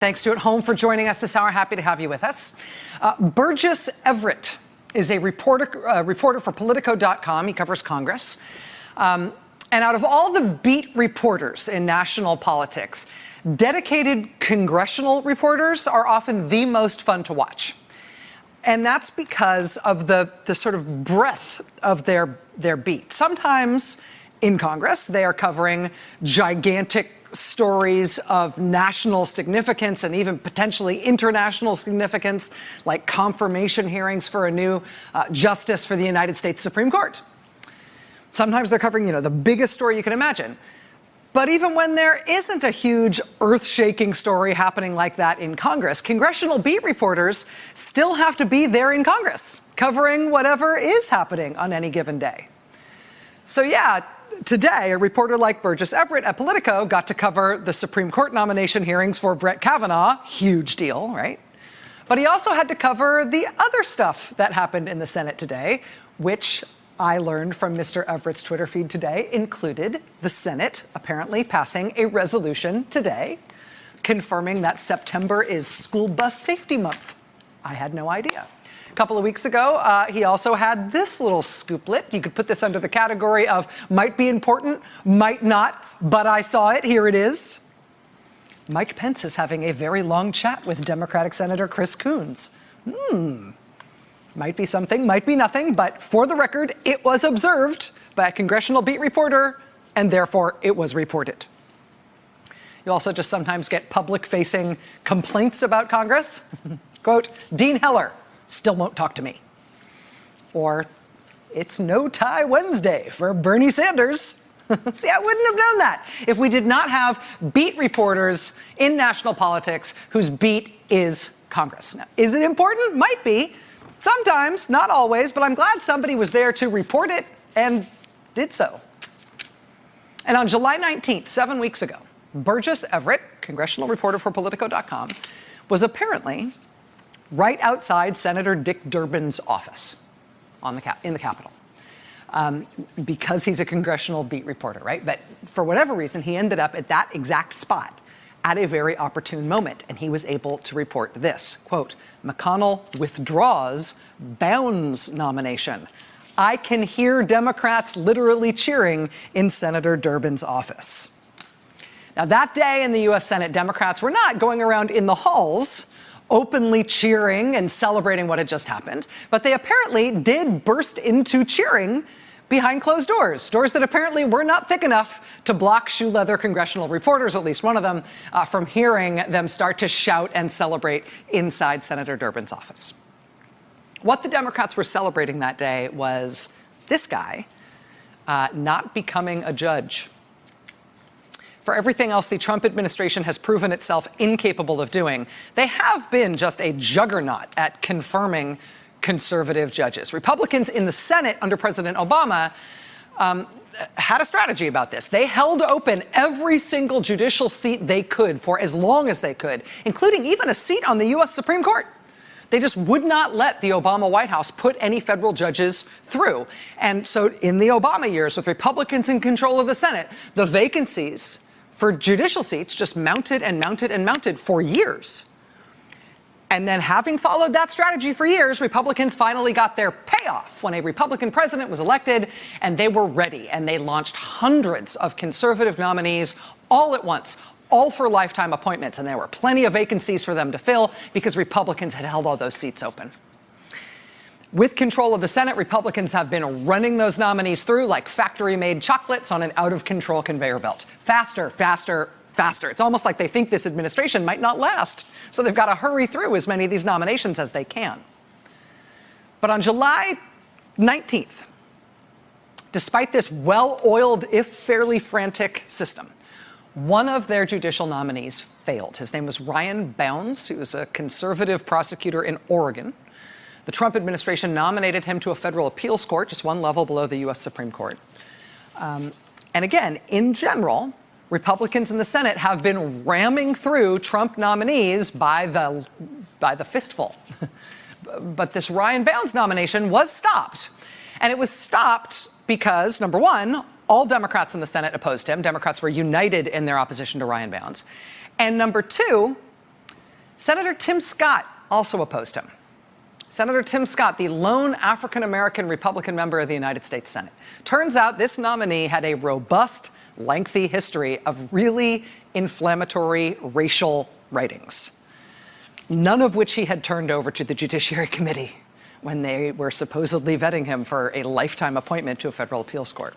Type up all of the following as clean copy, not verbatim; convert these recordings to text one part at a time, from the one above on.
Thanks to At Home for joining us this hour. Happy to have you with us. Burgess Everett is a reporter for Politico.com. He covers Congress. And out of all the beat reporters in national politics, dedicated congressional reporters are often the most fun to watch. And that's because of the sort of breadth of their beat. Sometimes in Congress, they are covering gigantic stories of national significance and even potentially international significance, like confirmation hearings for a new justice for the United States Supreme Court. Sometimes they're covering, the biggest story you can imagine. But even when there isn't a huge earth-shaking story happening like that in Congress, congressional beat reporters still have to be there in Congress, covering whatever is happening on any given day. So yeah, today, a reporter like Burgess Everett at Politico got to cover the Supreme Court nomination hearings for Brett Kavanaugh. Huge deal, right? But he also had to cover the other stuff that happened in the Senate today, which I learned from Mr. Everett's Twitter feed today included the Senate apparently passing a resolution today confirming that September is School Bus Safety Month. I had no idea. A couple of weeks ago, he also had this little scooplet. You could put this under the category of might be important, might not, but I saw it. Here it is. Mike Pence is having a very long chat with Democratic Senator Chris Coons. Might be something, might be nothing, but for the record, it was observed by a congressional beat reporter, and therefore it was reported. You also just sometimes get public-facing complaints about Congress. Quote, Dean Heller still won't talk to me. Or, it's no tie Wednesday for Bernie Sanders. See, I wouldn't have known that if we did not have beat reporters in national politics whose beat is Congress. Now, is it important? Might be. Sometimes, not always, but I'm glad somebody was there to report it and did so. And on July 19th, 7 weeks ago, Burgess Everett, congressional reporter for Politico.com, was apparently right outside Senator Dick Durbin's office in the Capitol. Because he's a congressional beat reporter, right? But for whatever reason, he ended up at that exact spot at a very opportune moment, and he was able to report this, quote, McConnell withdraws Bounds nomination. I can hear Democrats literally cheering in Senator Durbin's office. Now, that day in the U.S. Senate, Democrats were not going around in the halls openly cheering and celebrating what had just happened, but they apparently did burst into cheering behind closed doors that apparently were not thick enough to block shoe leather congressional reporters, at least one of them, from hearing them start to shout and celebrate inside Senator Durbin's office. What the Democrats were celebrating that day was this guy not becoming a judge. For everything else the Trump administration has proven itself incapable of doing, they have been just a juggernaut at confirming conservative judges. Republicans in the Senate under President Obama had a strategy about this. They held open every single judicial seat they could for as long as they could, including even a seat on the U.S. Supreme Court. They just would not let the Obama White House put any federal judges through. And so in the Obama years, with Republicans in control of the Senate, the vacancies for judicial seats just mounted and mounted and mounted for years. And then having followed that strategy for years, Republicans finally got their payoff when a Republican president was elected, and they were ready. And they launched hundreds of conservative nominees all at once, all for lifetime appointments. And there were plenty of vacancies for them to fill because Republicans had held all those seats open. With control of the Senate, Republicans have been running those nominees through like factory-made chocolates on an out-of-control conveyor belt. Faster, faster, faster. It's almost like they think this administration might not last, so they've got to hurry through as many of these nominations as they can. But on July 19th, despite this well-oiled, if fairly frantic system, one of their judicial nominees failed. His name was Ryan Bounds. He was a conservative prosecutor in Oregon. The Trump administration nominated him to a federal appeals court, just one level below the U.S. Supreme Court. And again, in general, Republicans in the Senate have been ramming through Trump nominees by the fistful. But this Ryan Bounds nomination was stopped. And it was stopped because, number one, all Democrats in the Senate opposed him. Democrats were united in their opposition to Ryan Bounds. And number two, Senator Tim Scott also opposed him. Senator Tim Scott, the lone African-American Republican member of the United States Senate. Turns out this nominee had a robust, lengthy history of really inflammatory racial writings, none of which he had turned over to the Judiciary Committee when they were supposedly vetting him for a lifetime appointment to a federal appeals court.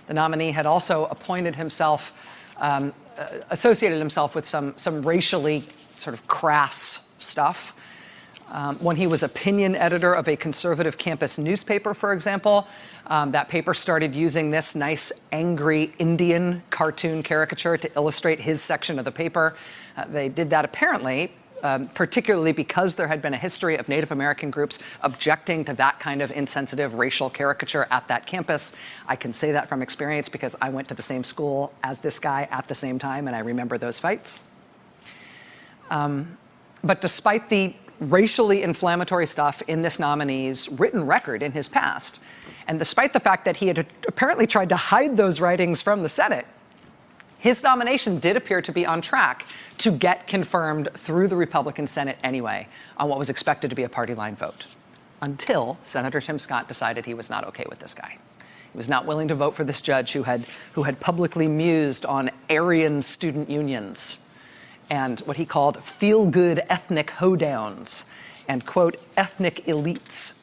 The nominee had also associated himself with some racially sort of crass stuff. When he was opinion editor of a conservative campus newspaper, for example, that paper started using this nice, angry Indian cartoon caricature to illustrate his section of the paper. They did that apparently, particularly because there had been a history of Native American groups objecting to that kind of insensitive racial caricature at that campus. I can say that from experience because I went to the same school as this guy at the same time, and I remember those fights. But despite the racially inflammatory stuff in this nominee's written record in his past, and despite the fact that he had apparently tried to hide those writings from the Senate, his nomination did appear to be on track to get confirmed through the Republican Senate anyway on what was expected to be a party line vote, until Senator Tim Scott decided he was not okay with this guy. He was not willing to vote for this judge who had publicly mused on Aryan student unions and what he called feel-good ethnic hoedowns and, quote, ethnic elites.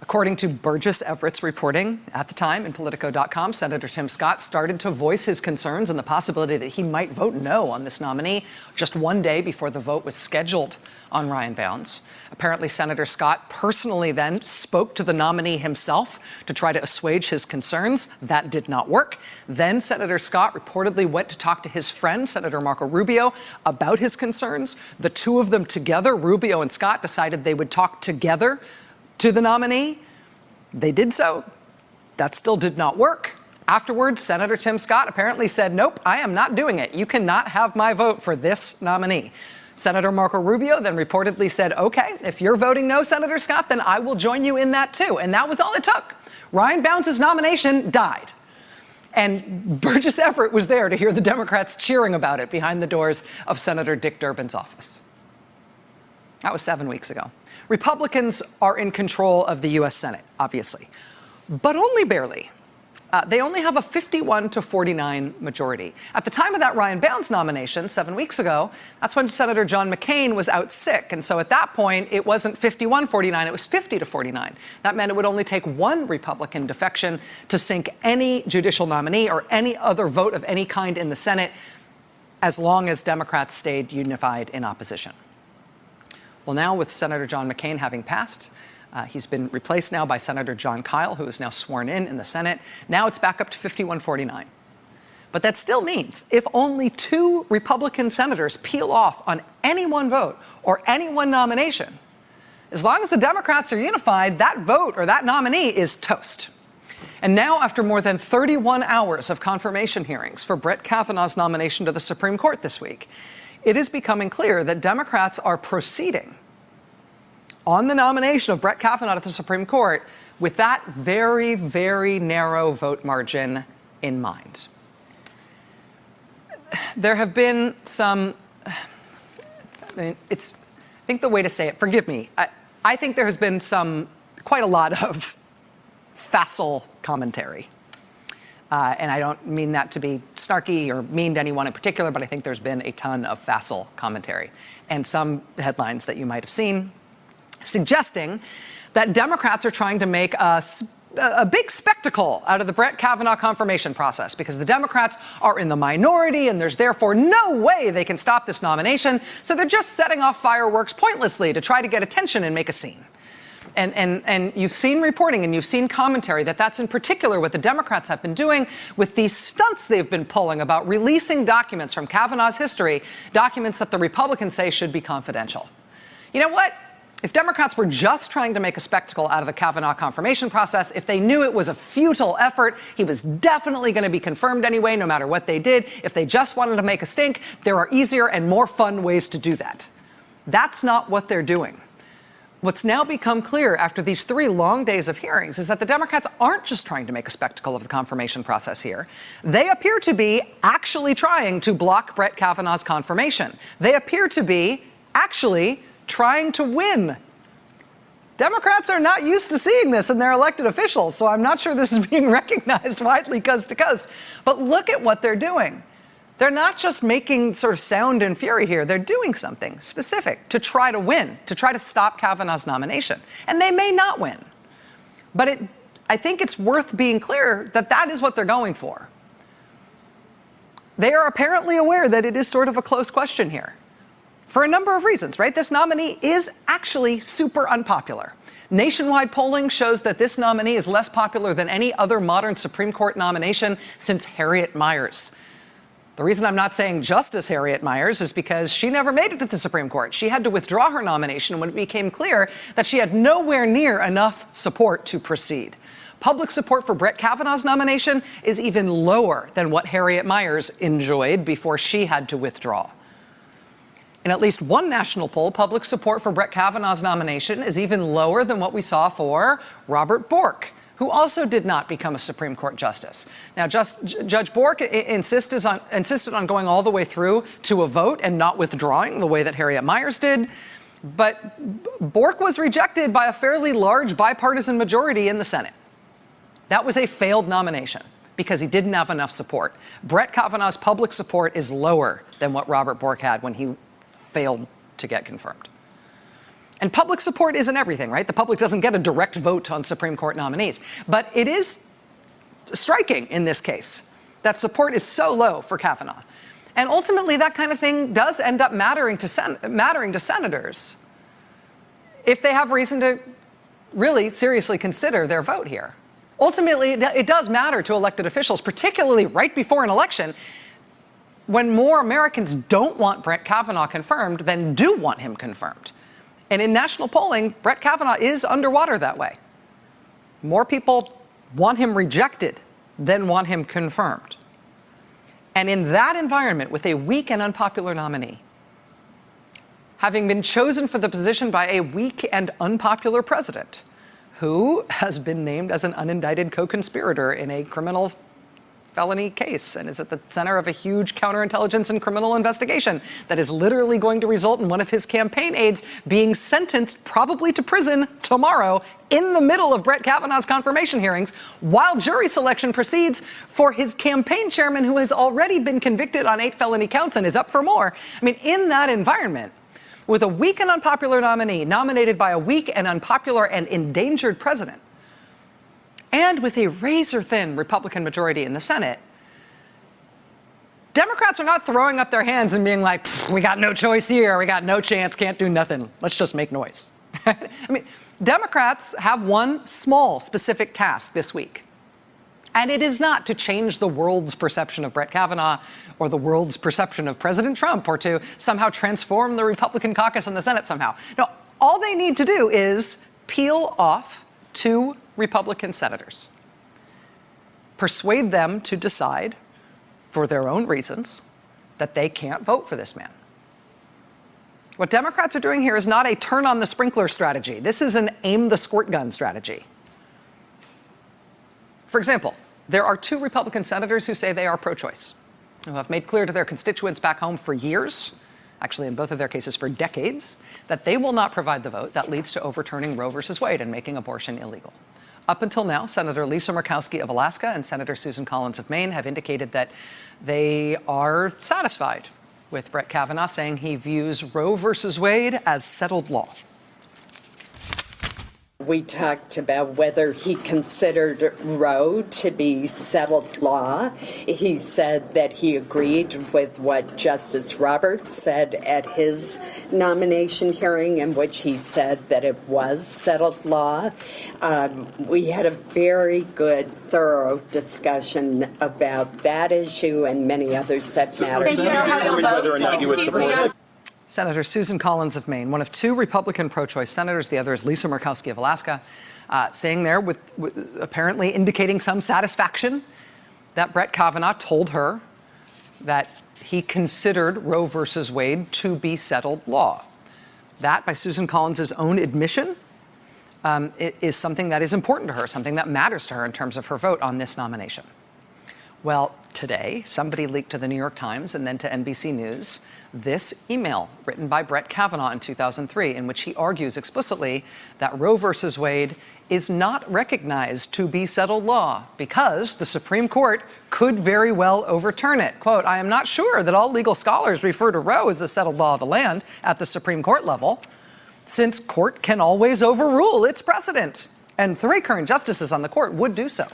According to Burgess Everett's reporting at the time in Politico.com, Senator Tim Scott started to voice his concerns and the possibility that he might vote no on this nominee just one day before the vote was scheduled on Ryan Bounds. Apparently, Senator Scott personally then spoke to the nominee himself to try to assuage his concerns. That did not work. Then Senator Scott reportedly went to talk to his friend, Senator Marco Rubio, about his concerns. The two of them together, Rubio and Scott, decided they would talk together to the nominee. They did so. That still did not work. Afterwards, Senator Tim Scott apparently said, nope, I am not doing it. You cannot have my vote for this nominee. Senator Marco Rubio then reportedly said, okay, if you're voting no, Senator Scott, then I will join you in that too. And that was all it took. Ryan Bounds' nomination died. And Burgess Everett was there to hear the Democrats cheering about it behind the doors of Senator Dick Durbin's office. That was 7 weeks ago. Republicans are in control of the U.S. Senate, obviously, but only barely. They only have a 51-49 majority. At the time of that Ryan Bounds nomination 7 weeks ago, that's when Senator John McCain was out sick. And so at that point, it wasn't 51-49, it was 50-49. That meant it would only take one Republican defection to sink any judicial nominee or any other vote of any kind in the Senate, as long as Democrats stayed unified in opposition. Well, now with Senator John McCain having passed, he's been replaced now by Senator Jon Kyl, who is now sworn in the Senate. Now it's back up to 51-49. But that still means if only two Republican senators peel off on any one vote or any one nomination, as long as the Democrats are unified, that vote or that nominee is toast. And now, after more than 31 hours of confirmation hearings for Brett Kavanaugh's nomination to the Supreme Court this week, it is becoming clear that Democrats are proceeding on the nomination of Brett Kavanaugh to the Supreme Court with that very, very narrow vote margin in mind. There have been some, I think the way to say it, forgive me, I think there has been quite a lot of facile commentary. And I don't mean that to be snarky or mean to anyone in particular, but I think there's been a ton of facile commentary and some headlines that you might have seen suggesting that Democrats are trying to make a big spectacle out of the Brett Kavanaugh confirmation process because the Democrats are in the minority and there's therefore no way they can stop this nomination. So they're just setting off fireworks pointlessly to try to get attention and make a scene. And you've seen reporting and you've seen commentary that's in particular what the Democrats have been doing with these stunts they've been pulling about releasing documents from Kavanaugh's history, documents that the Republicans say should be confidential. You know what? If Democrats were just trying to make a spectacle out of the Kavanaugh confirmation process, if they knew it was a futile effort, he was definitely going to be confirmed anyway, no matter what they did, if they just wanted to make a stink, there are easier and more fun ways to do that. That's not what they're doing. what's now become clear after these 3 long days of hearings is that the Democrats aren't just trying to make a spectacle of the confirmation process here. They appear to be actually trying to block Brett Kavanaugh's confirmation. They appear to be actually trying to win. Democrats are not used to seeing this in their elected officials, so I'm not sure this is being recognized widely coast to coast. But look at what they're doing. They're not just making sort of sound and fury here. They're doing something specific to try to win, to try to stop Kavanaugh's nomination. And they may not win. But I think it's worth being clear that that is what they're going for. They are apparently aware that it is sort of a close question here for a number of reasons, right? This nominee is actually super unpopular. Nationwide polling shows that this nominee is less popular than any other modern Supreme Court nomination since Harriet Miers. The reason I'm not saying Justice Harriet Miers is because she never made it to the Supreme Court. She had to withdraw her nomination when it became clear that she had nowhere near enough support to proceed. Public support for Brett Kavanaugh's nomination is even lower than what Harriet Miers enjoyed before she had to withdraw. In at least one national poll, public support for Brett Kavanaugh's nomination is even lower than what we saw for Robert Bork, who also did not become a Supreme Court justice. Now, Judge Bork insisted on going all the way through to a vote and not withdrawing the way that Harriet Miers did. But Bork was rejected by a fairly large bipartisan majority in the Senate. That was a failed nomination because he didn't have enough support. Brett Kavanaugh's public support is lower than what Robert Bork had when he failed to get confirmed. And public support isn't everything, right? The public doesn't get a direct vote on Supreme Court nominees. But it is striking in this case that support is so low for Kavanaugh. And ultimately, that kind of thing does end up mattering to senators if they have reason to really seriously consider their vote here. Ultimately, it does matter to elected officials, particularly right before an election, when more Americans don't want Brett Kavanaugh confirmed than do want him confirmed. And in national polling, Brett Kavanaugh is underwater that way. More people want him rejected than want him confirmed. And in that environment, with a weak and unpopular nominee, having been chosen for the position by a weak and unpopular president, who has been named as an unindicted co-conspirator in a criminal felony case and is at the center of a huge counterintelligence and criminal investigation that is literally going to result in one of his campaign aides being sentenced probably to prison tomorrow in the middle of Brett Kavanaugh's confirmation hearings while jury selection proceeds for his campaign chairman who has already been convicted on 8 felony counts and is up for more. I mean, in that environment, with a weak and unpopular nominee nominated by a weak and unpopular and endangered president, and with a razor-thin Republican majority in the Senate, Democrats are not throwing up their hands and being like, we got no choice here, we got no chance, can't do nothing, let's just make noise. I mean, Democrats have one small specific task this week, and it is not to change the world's perception of Brett Kavanaugh or the world's perception of President Trump or to somehow transform the Republican caucus in the Senate somehow. No, all they need to do is peel off 2 Republican senators, persuade them to decide, for their own reasons, that they can't vote for this man. What Democrats are doing here is not a turn on the sprinkler strategy. This is an aim the squirt gun strategy. For example, there are 2 Republican senators who say they are pro-choice, who have made clear to their constituents back home for years, actually in both of their cases for decades, that they will not provide the vote that leads to overturning Roe versus Wade and making abortion illegal. Up until now, Senator Lisa Murkowski of Alaska and Senator Susan Collins of Maine have indicated that they are satisfied with Brett Kavanaugh saying he views Roe versus Wade as settled law. We talked about whether he considered Roe to be settled law. He said that he agreed with what Justice Roberts said at his nomination hearing, in which he said that it was settled law. We had a very good, thorough discussion about that issue and many other set matters. Senator Susan Collins of Maine, one of 2 Republican pro-choice senators. The other is Lisa Murkowski of Alaska, saying there, with apparently indicating some satisfaction that Brett Kavanaugh told her that he considered Roe versus Wade to be settled law. That, by Susan Collins' own admission, is something that is important to her, something that matters to her in terms of her vote on this nomination. Well, today, somebody leaked to the New York Times and then to NBC News this email written by Brett Kavanaugh in 2003, in which he argues explicitly that Roe versus Wade is not recognized to be settled law because the Supreme Court could very well overturn it. Quote, I am not sure that all legal scholars refer to Roe as the settled law of the land at the Supreme Court level, since court can always overrule its precedent. And 3 current justices on the court would do so.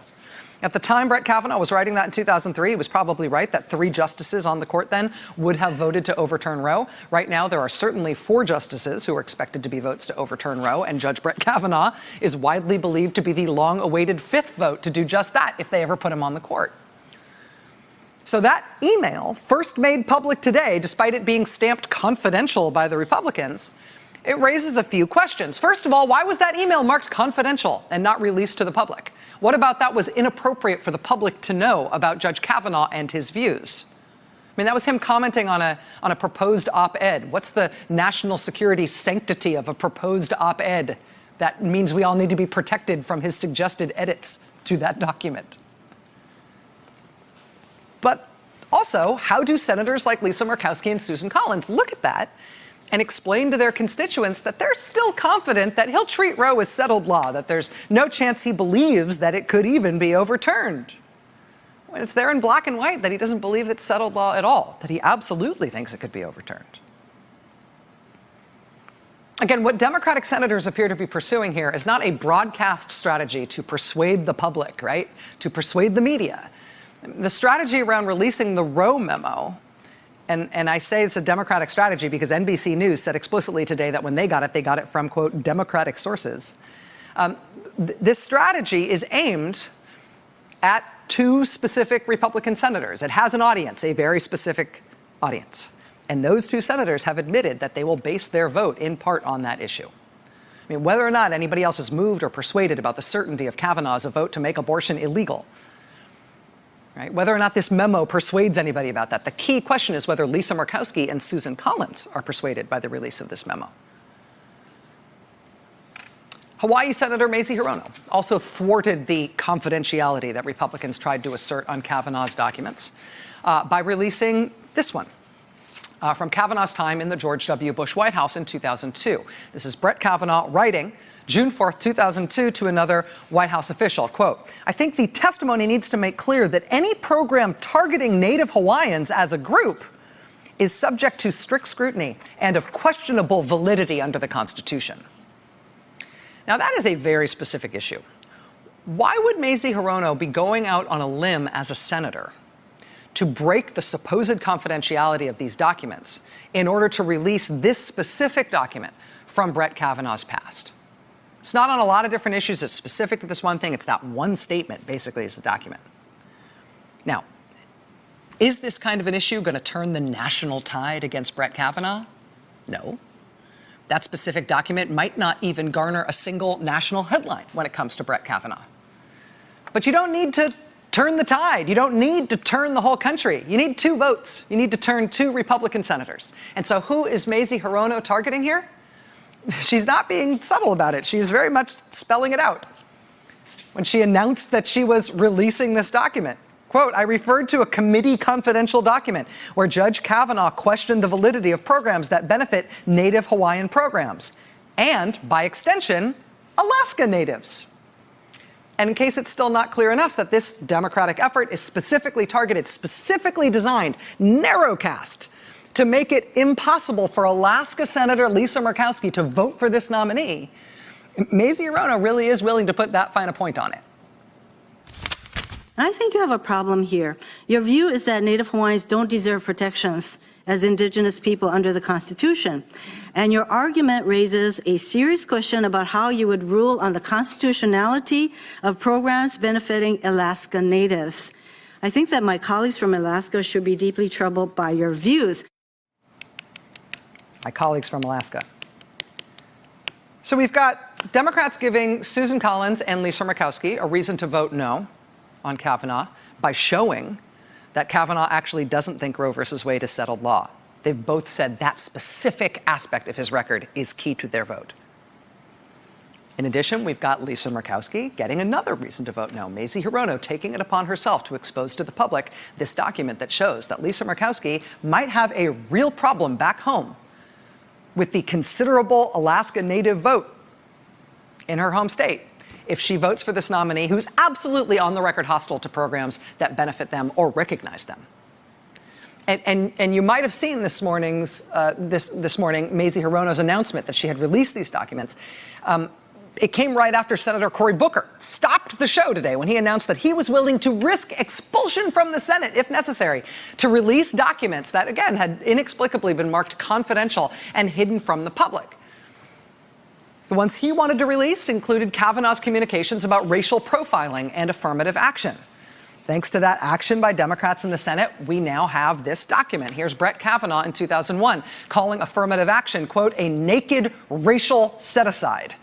At the time Brett Kavanaugh was writing that in 2003, he was probably right that 3 justices on the court then would have voted to overturn Roe. Right now, there are certainly 4 justices who are expected to be votes to overturn Roe, and Judge Brett Kavanaugh is widely believed to be the long-awaited 5th vote to do just that if they ever put him on the court. So that email, first made public today, despite it being stamped confidential by the Republicans, it raises a few questions. First of all, why was that email marked confidential and not released to the public? What about that was inappropriate for the public to know about Judge Kavanaugh and his views? I mean, that was him commenting on a proposed op-ed. What's the national security sanctity of a proposed op-ed? That means we all need to be protected from his suggested edits to that document. But also, how do senators like Lisa Murkowski and Susan Collins look at that and explain to their constituents that they're still confident that he'll treat Roe as settled law, that there's no chance he believes that it could even be overturned, when it's there in black and white that he doesn't believe it's settled law at all, that he absolutely thinks it could be overturned? Again, what Democratic senators appear to be pursuing here is not a broadcast strategy to persuade the public, right? To persuade the media. The strategy around releasing the Roe memo, and I say it's a Democratic strategy because NBC News said explicitly today that when they got it from, quote, Democratic sources. This strategy is aimed at 2 specific Republican senators. It has an audience, a very specific audience. And those 2 senators have admitted that they will base their vote in part on that issue. I mean, whether or not anybody else is moved or persuaded about the certainty of Kavanaugh's vote to make abortion illegal, right? Whether or not this memo persuades anybody about that. The key question is whether Lisa Murkowski and Susan Collins are persuaded by the release of this memo. Hawaii Senator Mazie Hirono also thwarted the confidentiality that Republicans tried to assert on Kavanaugh's documents by releasing this one from Kavanaugh's time in the George W. Bush White House in 2002. This is Brett Kavanaugh writing June 4th, 2002, to another White House official. Quote, I think the testimony needs to make clear that any program targeting Native Hawaiians as a group is subject to strict scrutiny and of questionable validity under the Constitution. Now, that is a very specific issue. Why would Mazie Hirono be going out on a limb as a senator to break the supposed confidentiality of these documents in order to release this specific document from Brett Kavanaugh's past? It's not on a lot of different issues. It's specific to this one thing. It's that one statement, basically, is the document. Now, is this kind of an issue going to turn the national tide against Brett Kavanaugh? No. That specific document might not even garner a single national headline when it comes to Brett Kavanaugh. But you don't need to turn the tide. You don't need to turn the whole country. You need 2 votes. You need to turn 2 Republican senators. And so who is Mazie Hirono targeting here? She's not being subtle about it. She's very much spelling it out. When she announced that she was releasing this document, quote, I referred to a committee confidential document where Judge Kavanaugh questioned the validity of programs that benefit Native Hawaiian programs and, by extension, Alaska Natives. And in case it's still not clear enough that this Democratic effort is specifically targeted, specifically designed, narrowcast, to make it impossible for Alaska Senator Lisa Murkowski to vote for this nominee, Mazie Hirono really is willing to put that fine a point on it. I think you have a problem here. Your view is that Native Hawaiians don't deserve protections as Indigenous people under the Constitution. And your argument raises a serious question about how you would rule on the constitutionality of programs benefiting Alaska Natives. I think that my colleagues from Alaska should be deeply troubled by your views. My colleagues from Alaska. So we've got Democrats giving Susan Collins and Lisa Murkowski a reason to vote no on Kavanaugh by showing that Kavanaugh actually doesn't think Roe versus Wade is settled law. They've both said that specific aspect of his record is key to their vote. In addition, we've got Lisa Murkowski getting another reason to vote no. Mazie Hirono taking it upon herself to expose to the public this document that shows that Lisa Murkowski might have a real problem back home with the considerable Alaska Native vote in her home state if she votes for this nominee who's absolutely on the record hostile to programs that benefit them or recognize them. And you might have seen this morning Mazie Hirono's announcement that she had released these documents. It came right after Senator Cory Booker stopped the show today when he announced that he was willing to risk expulsion from the Senate, if necessary, to release documents that, again, had inexplicably been marked confidential and hidden from the public. The ones he wanted to release included Kavanaugh's communications about racial profiling and affirmative action. Thanks to that action by Democrats in the Senate, we now have this document. Here's Brett Kavanaugh in 2001 calling affirmative action, quote, a naked racial set-aside.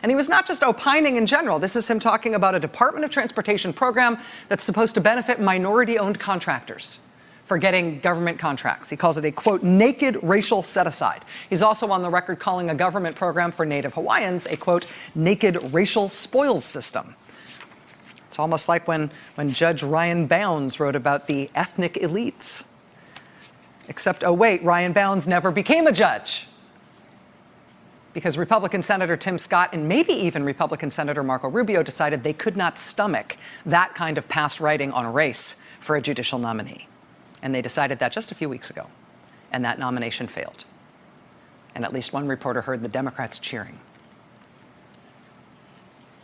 And he was not just opining in general. This is him talking about a Department of Transportation program that's supposed to benefit minority-owned contractors for getting government contracts. He calls it a, quote, naked racial set-aside. He's also on the record calling a government program for Native Hawaiians a, quote, naked racial spoils system. It's almost like when Judge Ryan Bounds wrote about the ethnic elites. Except, oh wait, Ryan Bounds never became a judge, because Republican Senator Tim Scott and maybe even Republican Senator Marco Rubio decided they could not stomach that kind of past writing on race for a judicial nominee. And they decided that just a few weeks ago. And that nomination failed. And at least one reporter heard the Democrats cheering.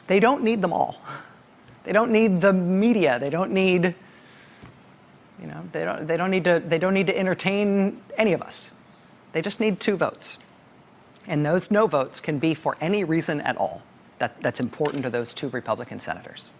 They don't need them all. They don't need the media. They don't need, you know, they don't need to entertain any of us. They just need 2 votes. And those no votes can be for any reason at all that's important to those 2 Republican senators.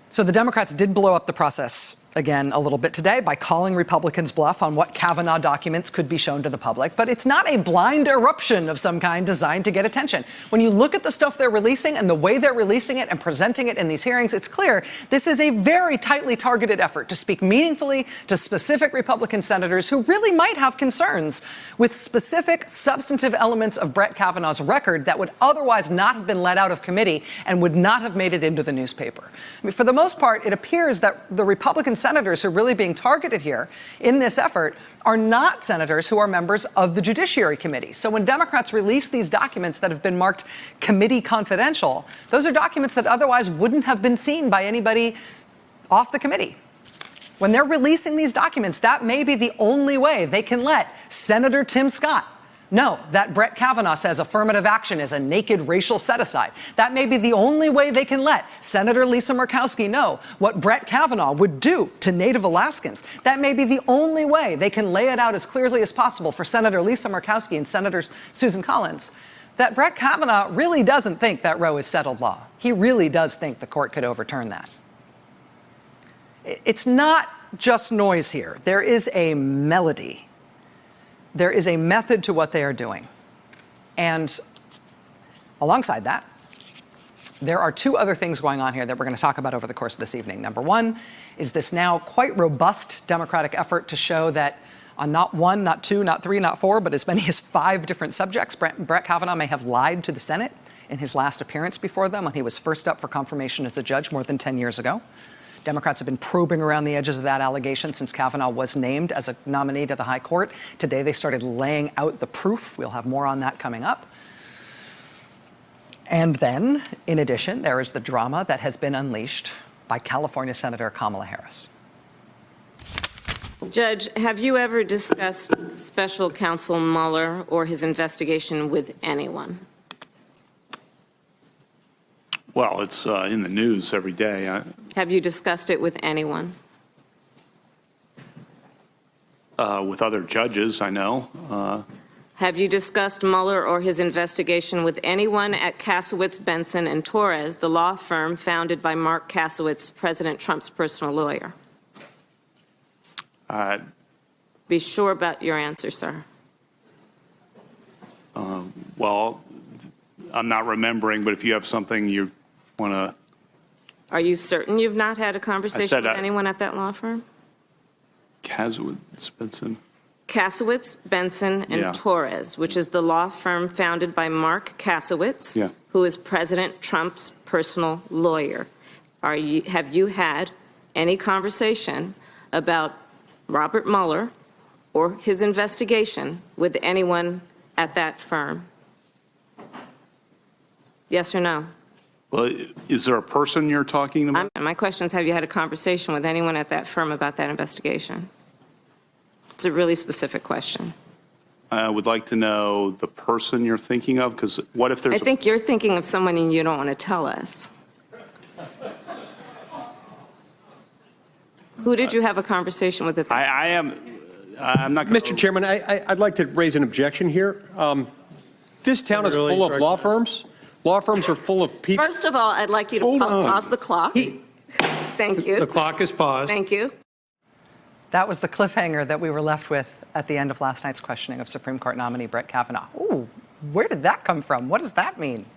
So the Democrats did blow up the process again a little bit today by calling Republicans bluff on what Kavanaugh documents could be shown to the public. But it's not a blind eruption of some kind designed to get attention. When you look at the stuff they're releasing and the way they're releasing it and presenting it in these hearings, it's clear this is a very tightly targeted effort to speak meaningfully to specific Republican senators who really might have concerns with specific substantive elements of Brett Kavanaugh's record that would otherwise not have been let out of committee and would not have made it into the newspaper. I mean, for the most part, it appears that the Republican senators who are really being targeted here in this effort are not senators who are members of the Judiciary Committee. So when Democrats release these documents that have been marked committee confidential, those are documents that otherwise wouldn't have been seen by anybody off the committee. When they're releasing these documents, that may be the only way they can let Senator Tim Scott know that Brett Kavanaugh says affirmative action is a naked racial set-aside. That may be the only way they can let Senator Lisa Murkowski know what Brett Kavanaugh would do to Native Alaskans. That may be the only way they can lay it out as clearly as possible for Senator Lisa Murkowski and Senator Susan Collins that Brett Kavanaugh really doesn't think that Roe is settled law. He really does think the court could overturn that. It's not just noise here. There is a melody. There is a method to what they are doing. And alongside that, there are 2 other things going on here that we're going to talk about over the course of this evening. Number one is this now quite robust Democratic effort to show that on not 1, not 2, not 3, not 4, but as many as 5 different subjects, Brett Kavanaugh may have lied to the Senate in his last appearance before them when he was first up for confirmation as a judge more than 10 years ago. Democrats have been probing around the edges of that allegation since Kavanaugh was named as a nominee to the high court. Today, they started laying out the proof. We'll have more on that coming up. And then, in addition, there is the drama that has been unleashed by California Senator Kamala Harris. Judge, have you ever discussed Special Counsel Mueller or his investigation with anyone? Well, it's in the news every day. Have you discussed it with anyone? With other judges, I know. Have you discussed Mueller or his investigation with anyone at Kasowitz, Benson, and Torres, the law firm founded by Mark Kasowitz, President Trump's personal lawyer? Be sure about your answer, sir. Well, I'm not remembering, but if you have something you want to... Are you certain you've not had a conversation with anyone at that law firm? Kasowitz, Benson. Kasowitz, Benson, and Yeah. Torres, which is the law firm founded by Mark Kasowitz, Yeah. who is President Trump's personal lawyer. Have you had any conversation about Robert Mueller or his investigation with anyone at that firm? Yes or no? Well, is there a person you're talking about? My question is, have you had a conversation with anyone at that firm about that investigation? It's a really specific question. I would like to know the person you're thinking of, because what if there's... I think you're thinking of someone and you don't want to tell us. Who did you have a conversation with at that? I'm not going to... Mr. Chairman, I'd like to raise an objection here. This town is full of law firms. Law firms are full of people. First of all, I'd like you to Hold on. pause the clock. Thank you. The clock is paused. Thank you. That was the cliffhanger that we were left with at the end of last night's questioning of Supreme Court nominee Brett Kavanaugh. Ooh, where did that come from? What does that mean?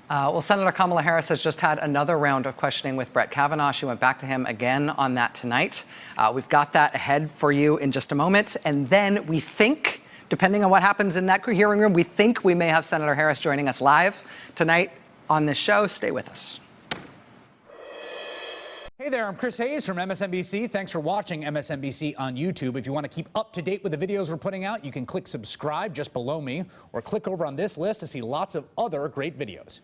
Well, Senator Kamala Harris has just had another round of questioning with Brett Kavanaugh. She went back to him again on that tonight. We've got that ahead for you in just a moment. And then we think, depending on what happens in that hearing room, we think we may have Senator Harris joining us live tonight on this show. Stay with us. Hey there, I'm Chris Hayes from MSNBC. Thanks for watching MSNBC on YouTube. If you want to keep up to date with the videos we're putting out, you can click subscribe just below me or click over on this list to see lots of other great videos.